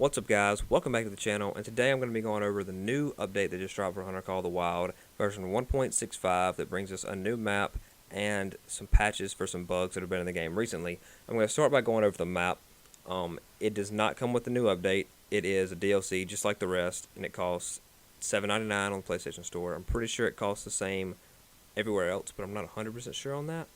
What's up, guys? Welcome back to the channel, and today I'm going to be going over the new update that just dropped for Hunter Call of the Wild, version 1.65, that brings us a new map and some patches for some bugs that have been in the game recently. I'm going to start by going over the map. It does not come with the new update. It is a DLC just like the rest, and it costs $7.99 on the PlayStation Store. I'm pretty sure it costs the same everywhere else, but I'm not 100% sure on that.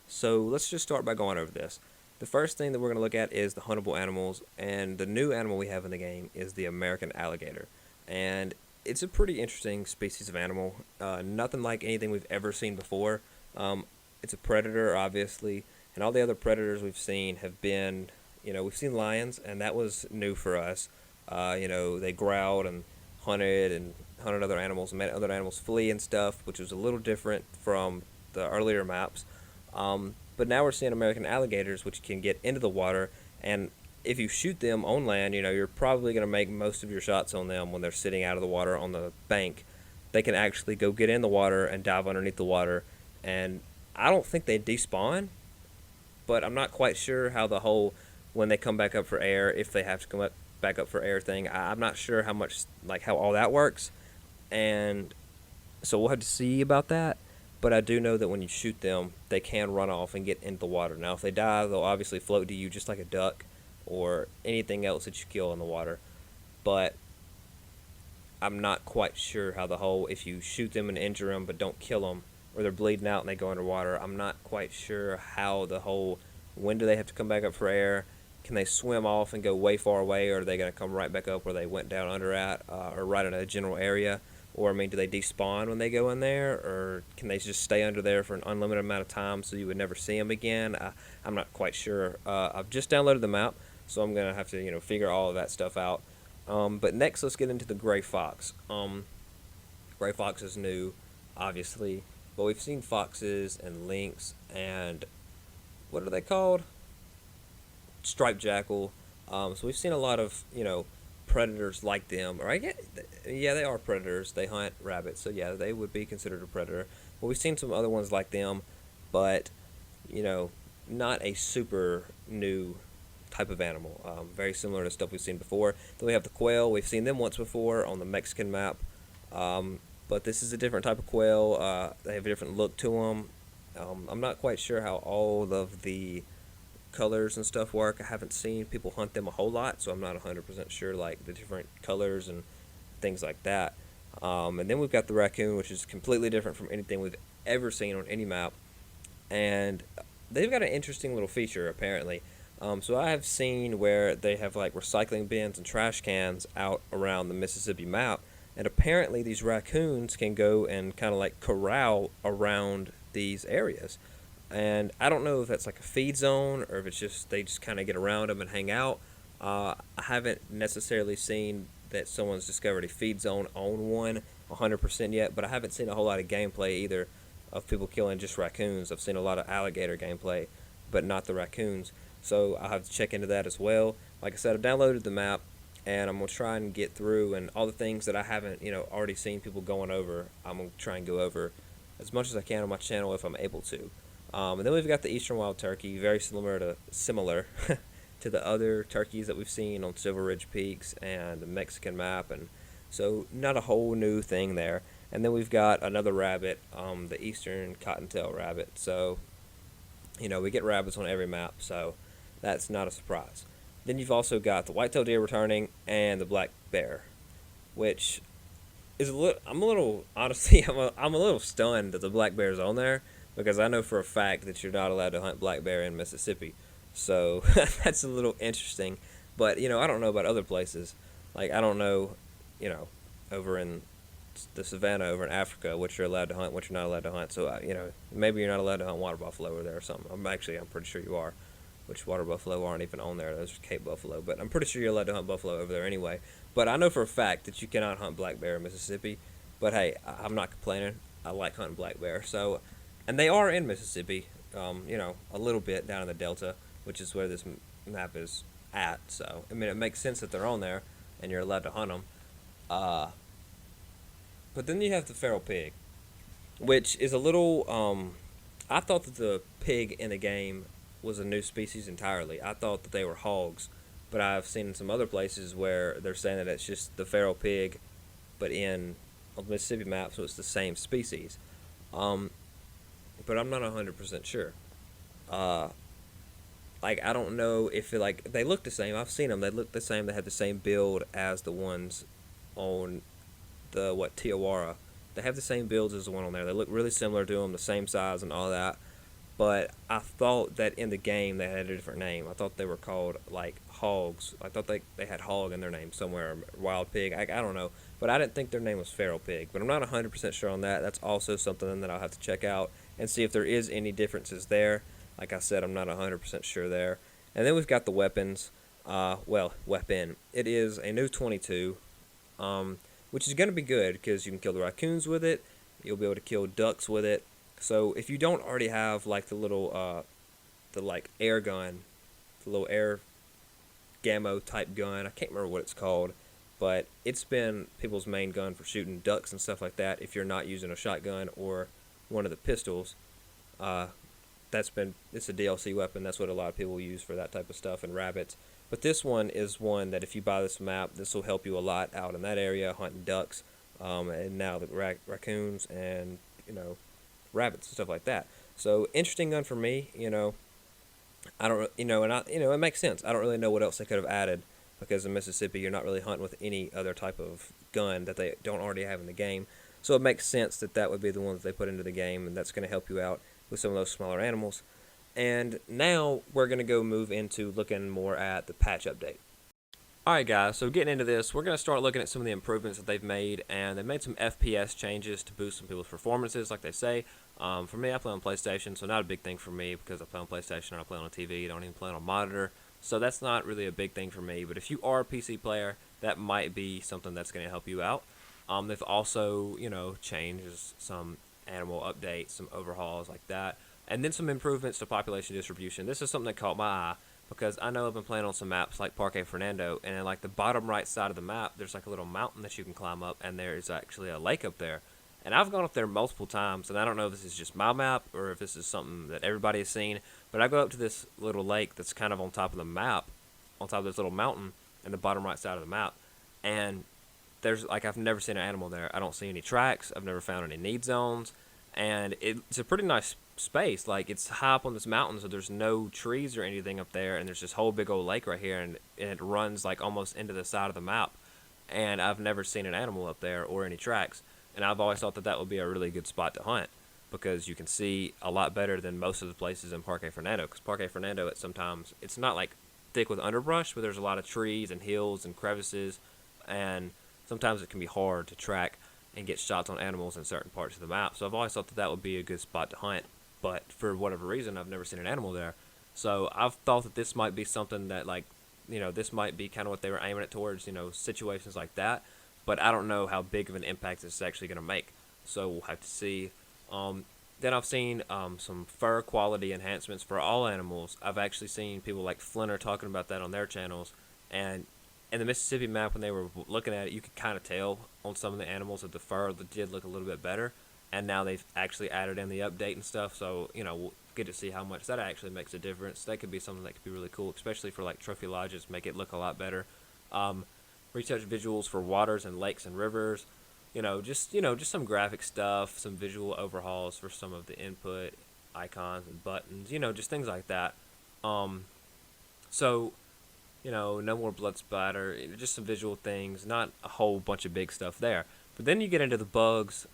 So let's just start by going over this. The first thing that we're going to look at is the huntable animals, and the new animal we have in the game is the American alligator. And it's a pretty interesting species of animal, nothing like anything we've ever seen before. It's a predator, obviously, and all the other predators we've seen have been, we've seen lions, and that was new for us. They growled and hunted other animals, and made other animals flee and stuff, which was a little different from the earlier maps. But now we're seeing American alligators, which can get into the water, and if you shoot them on land, you're probably going to make most of your shots on them when they're sitting out of the water on the bank. They can actually go get in the water and dive underneath the water, and I don't think they despawn, but I'm not quite sure how the whole, when they come back up for air, if they have to come back up for air thing, I'm not sure how all that works, and so we'll have to see about that. But I do know that when you shoot them, they can run off and get into the water. Now, if they die, they'll obviously float to you just like a duck or anything else that you kill in the water. But I'm not quite sure how the whole, if you shoot them and injure them but don't kill them, or they're bleeding out and they go underwater, I'm not quite sure how the whole, when do they have to come back up for air? Can they swim off and go way far away, or are they going to come right back up where they went down under at, or right in a general area? Or, do they despawn when they go in there? Or can they just stay under there for an unlimited amount of time so you would never see them again? I'm not quite sure. I've just downloaded the map, so I'm going to have to, figure all of that stuff out. But next, let's get into the gray fox. Gray fox is new, obviously. But we've seen foxes and lynx and, what are they called? Striped jackal. So we've seen a lot of, predators like them, or yeah, they are predators. They hunt rabbits, so yeah, they would be considered a predator. But we've seen some other ones like them, but not a super new type of animal. Very similar to stuff we've seen before. Then we have the quail. We've seen them once before on the Mexican map, but this is a different type of quail. They have a different look to them. I'm not quite sure how all of the colors and stuff work. I haven't seen people hunt them a whole lot, so I'm not 100% sure like the different colors and things like that. And then we've got the raccoon, which is completely different from anything we've ever seen on any map, and they've got an interesting little feature apparently. So I have seen where they have like recycling bins and trash cans out around the Mississippi map, and apparently these raccoons can go and kind of like corral around these areas. And I don't know if that's like a feed zone or if it's just they just kind of get around them and hang out. I haven't necessarily seen that someone's discovered a feed zone on one 100% yet, but I haven't seen a whole lot of gameplay either of people killing just raccoons. I've seen a lot of alligator gameplay, but not the raccoons. So I'll have to check into that as well. Like I said, I've downloaded the map, and I'm going to try and get through, and all the things that I haven't already seen people going over, I'm going to try and go over as much as I can on my channel if I'm able to. And then we've got the eastern wild turkey, very similar to the other turkeys that we've seen on Silver Ridge Peaks and the Mexican map, and so not a whole new thing there. And then we've got another rabbit, the eastern cottontail rabbit. So, we get rabbits on every map, so that's not a surprise. Then you've also got the white-tailed deer returning and the black bear, which is I'm a little stunned that the black bear is on there, because I know for a fact that you're not allowed to hunt black bear in Mississippi. So that's a little interesting. But, I don't know about other places. Like, I don't know, over in the savannah over in Africa, what you're allowed to hunt, what you're not allowed to hunt. So, maybe you're not allowed to hunt water buffalo over there or something. I'm pretty sure you are. Which water buffalo aren't even on there. Those are Cape buffalo. But I'm pretty sure you're allowed to hunt buffalo over there anyway. But I know for a fact that you cannot hunt black bear in Mississippi. But, hey, I'm not complaining. I like hunting black bear. So... And they are in Mississippi, a little bit down in the Delta, which is where this map is at. So, it makes sense that they're on there, and you're allowed to hunt them. But then you have the feral pig, which is a little, I thought that the pig in the game was a new species entirely. I thought that they were hogs but I've seen some other places where they're saying that it's just the feral pig, but on the Mississippi map, so it's the same species. Um, but I'm not 100% sure. Uh, like I don't know if they look the same. I've seen them. They look the same. They have the same build as the ones on the Tiawara. They have the same builds as the one on there. They look really similar to them, the same size and all that. But I thought that in the game they had a different name. I thought they were called like hogs. I thought they had hog in their name somewhere, wild pig. I don't know, but I didn't think their name was feral pig. But I'm not 100% sure on that. That's also something that I'll have to check out and see if there is any differences there. Like I said, I'm not 100% sure there. And then we've got the weapons. Weapon. It is a new 22, which is going to be good because you can kill the raccoons with it. You'll be able to kill ducks with it. So if you don't already have like the little, air gun, the little air gammo type gun, I can't remember what it's called, but it's been people's main gun for shooting ducks and stuff like that. If you're not using a shotgun or one of the pistols, it's a DLC weapon. That's what a lot of people use for that type of stuff, and rabbits. But this one is one that if you buy this map, this will help you a lot out in that area hunting ducks, and now the raccoons and rabbits and stuff like that. So interesting gun for me. I don't it makes sense. I don't really know what else they could have added because in Mississippi you're not really hunting with any other type of gun that they don't already have in the game. So it makes sense that would be the one that they put into the game, and that's going to help you out with some of those smaller animals. And now we're going to go move into looking more at the patch update. Alright guys, so getting into this, we're going to start looking at some of the improvements that they've made, and they've made some FPS changes to boost some people's performances, like they say. For me, I play on PlayStation, so not a big thing for me because I play on PlayStation and I play on a TV, I don't even play on a monitor, so that's not really a big thing for me. But if you are a PC player, that might be something that's going to help you out. They've also, changed some animal updates, some overhauls like that, and then some improvements to population distribution. This is something that caught my eye because I know I've been playing on some maps like Parque Fernando, and in like the bottom right side of the map, there's like a little mountain that you can climb up, and there is actually a lake up there. And I've gone up there multiple times, and I don't know if this is just my map or if this is something that everybody has seen, but I go up to this little lake that's kind of on top of the map, on top of this little mountain in the bottom right side of the map, and I've never seen an animal there. I don't see any tracks. I've never found any need zones, and it's a pretty nice space. Like, it's high up on this mountain, so there's no trees or anything up there, and there's this whole big old lake right here, and it runs like almost into the side of the map, and I've never seen an animal up there or any tracks, and I've always thought that would be a really good spot to hunt because you can see a lot better than most of the places in Parque Fernando, because Parque Fernando, it's not like thick with underbrush, but there's a lot of trees and hills and crevices, and sometimes it can be hard to track and get shots on animals in certain parts of the map. So I've always thought that would be a good spot to hunt, but for whatever reason, I've never seen an animal there. So I've thought that this might be something that, this might be kind of what they were aiming it towards, situations like that. But I don't know how big of an impact this is actually going to make. So we'll have to see. Then I've seen some fur quality enhancements for all animals. I've actually seen people like Flinter talking about that on their channels. And in the Mississippi map, when they were looking at it, you could kind of tell on some of the animals that the fur did look a little bit better. And now they've actually added in the update and stuff. So, we'll get to see how much that actually makes a difference. That could be something that could be really cool, especially for like trophy lodges, make it look a lot better. Retouch visuals for waters and lakes and rivers. Just some graphic stuff, some visual overhauls for some of the input icons and buttons, just things like that. So, no more blood splatter, just some visual things, not a whole bunch of big stuff there. But then you get into the bugs.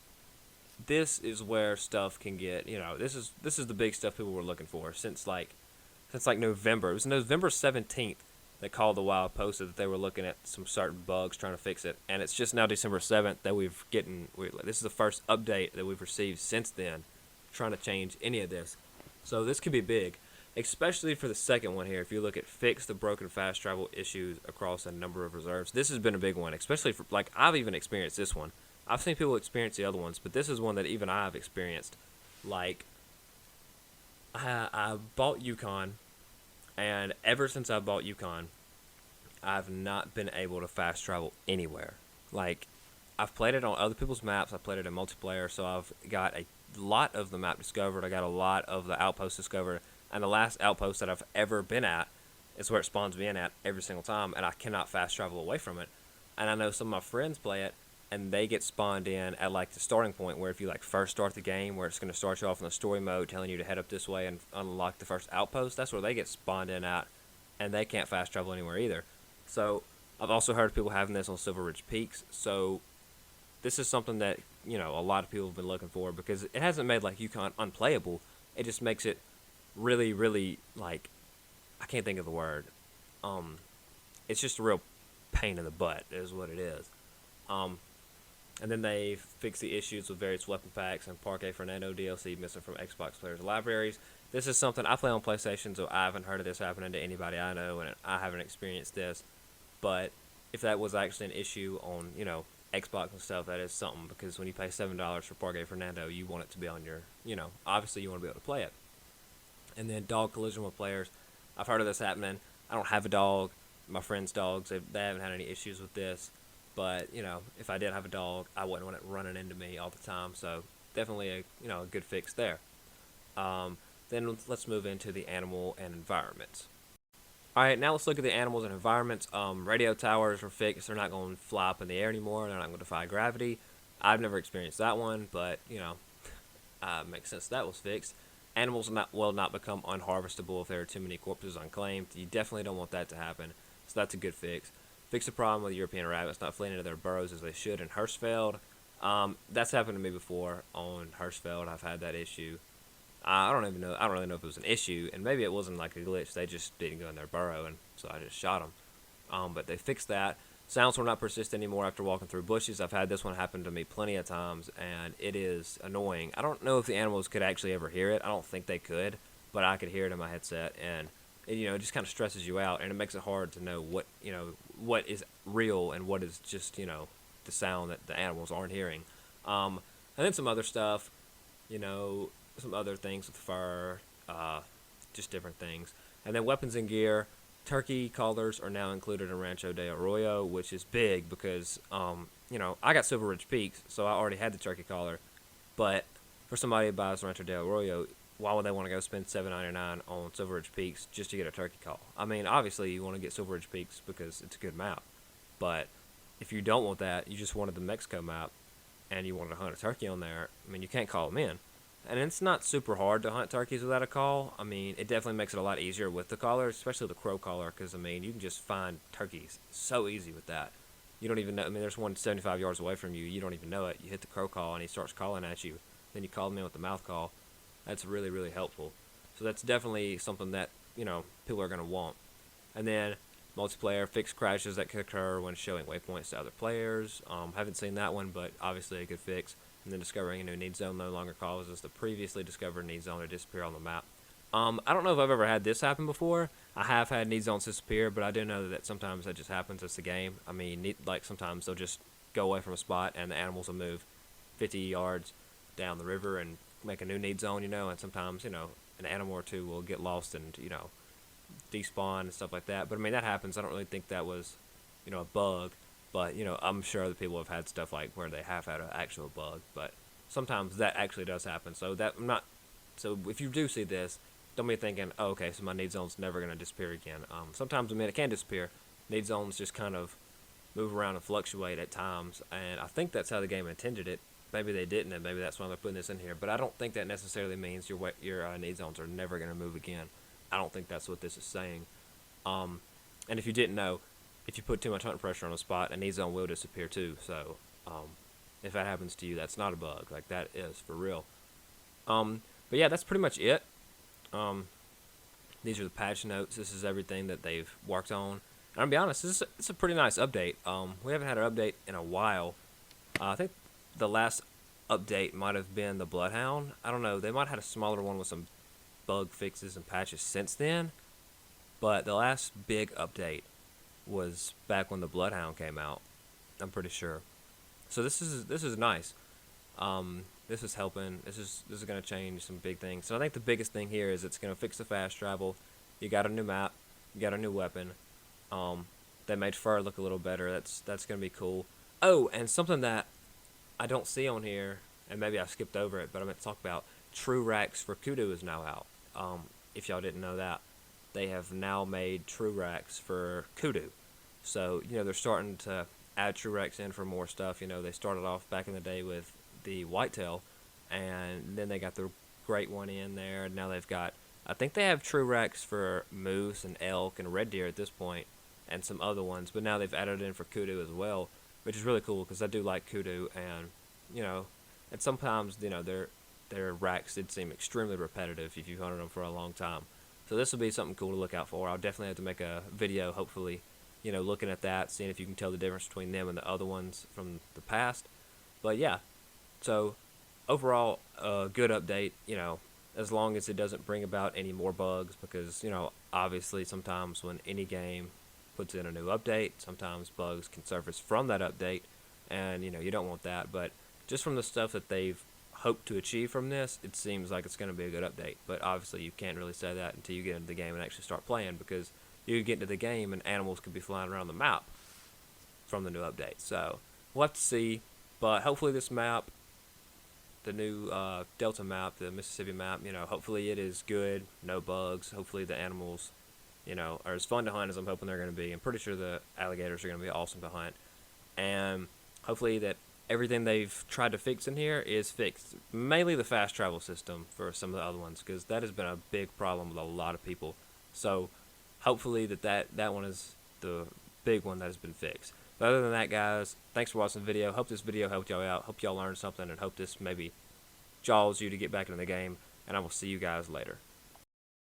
This is where stuff can get, this is the big stuff people were looking for since November. It was November 17th that Call of the Wild posted that they were looking at some certain bugs, trying to fix it, and it's just now December 7th that this is the first update that we've received since then, trying to change any of this. So this could be big, especially for the second one here. If you look at fix the broken fast travel issues across a number of reserves, this has been a big one, especially for, I've even experienced this one. I've seen people experience the other ones, but this is one that even I've experienced. I bought Yukon, and ever since I bought Yukon, I've not been able to fast travel anywhere. I've played it on other people's maps, I've played it in multiplayer, so I've got a lot of the map discovered, I got a lot of the outposts discovered, and the last outpost that I've ever been at It's where it spawns me in at every single time, and I cannot fast travel away from it. And I know some of my friends play it, and they get spawned in at like the starting point where if you like first start the game, where it's going to start you off in the story mode, telling you to head up this way and unlock the first outpost. That's where they get spawned in at, and they can't fast travel anywhere either. So I've also heard of people having this on Silver Ridge Peaks. So this is something that a lot of people have been looking for, because it hasn't made like Yukon unplayable. It just makes it really, really, like, I can't think of the word. It's just a real pain in the butt is what it is. And then they fix the issues with various weapon packs and Parque Fernando DLC missing from Xbox players' libraries. This is something I play on PlayStation, so I haven't heard of this happening to anybody I know, and I haven't experienced this. But if that was actually an issue on, Xbox and stuff, that is something, because when you pay $7 for Parque Fernando, you want it to be on your, obviously you want to be able to play it. And then dog collision with players. I've heard of this happening. I don't have a dog. My friends' dogs, they haven't had any issues with this. But, if I did have a dog, I wouldn't want it running into me all the time. So definitely a good fix there. Then let's move into the animal and environments. Alright, now let's look at the animals and environments. Radio towers are fixed. They're not going to fly up in the air anymore. They're not going to defy gravity. I've never experienced that one, but, makes sense that was fixed. Animals will not become unharvestable if there are too many corpses unclaimed. You definitely don't want that to happen, so that's a good fix. Fix the problem with European rabbits not fleeing into their burrows as they should in Hirschfeld. That's happened to me before on Hirschfeld. I've had that issue. I don't really know if it was an issue, and maybe it wasn't like a glitch. They just didn't go in their burrow, and so I just shot them. But they fixed that. Sounds will not persist anymore after walking through bushes. I've had this one happen to me plenty of times, and it is annoying. I don't know if the animals could actually ever hear it. I don't think they could, but I could hear it in my headset, and it just kind of stresses you out, and it makes it hard to know what is real and what is just the sound that the animals aren't hearing. And then some other stuff, some other things with fur, just different things. And then weapons and gear. Turkey collars are now included in Rancho de Arroyo, which is big because, I got Silver Ridge Peaks, so I already had the turkey collar. But for somebody who buys Rancho de Arroyo, why would they want to go spend $7.99 on Silver Ridge Peaks just to get a turkey call? I mean, obviously you want to get Silver Ridge Peaks because it's a good map. But if you don't want that, you just wanted the Mexico map, and you wanted to hunt a turkey on there, I mean, you can't call them in. And it's not super hard to hunt turkeys without a call. I mean, it definitely makes it a lot easier with the collar, especially the crow collar, because, I mean, you can just find turkeys so easy with that. You don't even know. I mean, there's one 75 yards away from you. You don't even know it. You hit the crow call, and he starts calling at you. Then you call him in with the mouth call. That's really, really helpful. So that's definitely something that, people are going to want. And then multiplayer, fixed crashes that could occur when showing waypoints to other players. Haven't seen that one, but obviously a good fix. And then discovering a new need zone no longer causes the previously discovered need zone to disappear on the map. I don't know if I've ever had this happen before. I have had need zones disappear, but I do know that sometimes that just happens. It's the game. I mean, sometimes they'll just go away from a spot and the animals will move 50 yards down the river and make a new need zone, and sometimes, an animal or two will get lost and, despawn and stuff like that. But I mean, that happens. I don't really think that was, a bug. But, I'm sure other people have had stuff like where they have had an actual bug. But sometimes that actually does happen. So if you do see this, don't be thinking, oh, okay, so my need zone's never going to disappear again. Sometimes, it can disappear. Need zones just kind of move around and fluctuate at times. And I think that's how the game intended it. Maybe they didn't, and maybe that's why they're putting this in here. But I don't think that necessarily means your need zones are never going to move again. I don't think that's what this is saying. And if you didn't know, if you put too much hunting pressure on a spot, a need zone will disappear too. So, if that happens to you, that's not a bug. Like, that is for real. But yeah, that's pretty much it. These are the patch notes. This is everything that they've worked on. And I'll be honest, it's a pretty nice update. We haven't had an update in a while. I think the last update might have been the Bloodhound. I don't know. They might have had a smaller one with some bug fixes and patches since then. But the last big update was back when the Bloodhound came out. I'm pretty sure. So this is nice. This is helping. This is going to change some big things. So I think the biggest thing here is it's going to fix the fast travel. You got a new map. You got a new weapon. They made fur look a little better. That's going to be cool. Oh, and something that I don't see on here, and maybe I skipped over it, but I meant to talk about True Racks for Kudu is now out. If y'all didn't know that. they have now made true racks for kudu. So, they're starting to add true racks in for more stuff. They started off back in the day with the whitetail, and then they got the great one in there. Now they've got, I think they have true racks for moose and elk and red deer at this point, and some other ones. But now they've added in for kudu as well, which is really cool because I do like kudu, and and sometimes their racks did seem extremely repetitive if you've hunted them for a long time. So this will be something cool to look out for. I'll definitely have to make a video, hopefully, looking at that, seeing if you can tell the difference between them and the other ones from the past. But yeah, so overall, good update, as long as it doesn't bring about any more bugs, because, obviously sometimes when any game puts in a new update, sometimes bugs can surface from that update, and, you don't want that. But just from the stuff that they've hoped to achieve from this, it seems like it's going to be a good update. But obviously you can't really say that until you get into the game and actually start playing, because you could get into the game and animals could be flying around the map from the new update. So we'll have to see, but hopefully this map, the new Delta map, the Mississippi map, hopefully it is good, no bugs. Hopefully the animals, are as fun to hunt as I'm hoping they're going to be. I'm pretty sure the alligators are going to be awesome to hunt, and hopefully that everything they've tried to fix in here is fixed. Mainly the fast travel system for some of the other ones, because that has been a big problem with a lot of people. So hopefully that one is the big one that has been fixed. But other than that, guys, thanks for watching the video. Hope this video helped y'all out. Hope y'all learned something, and hope this maybe jaws you to get back into the game. And I will see you guys later.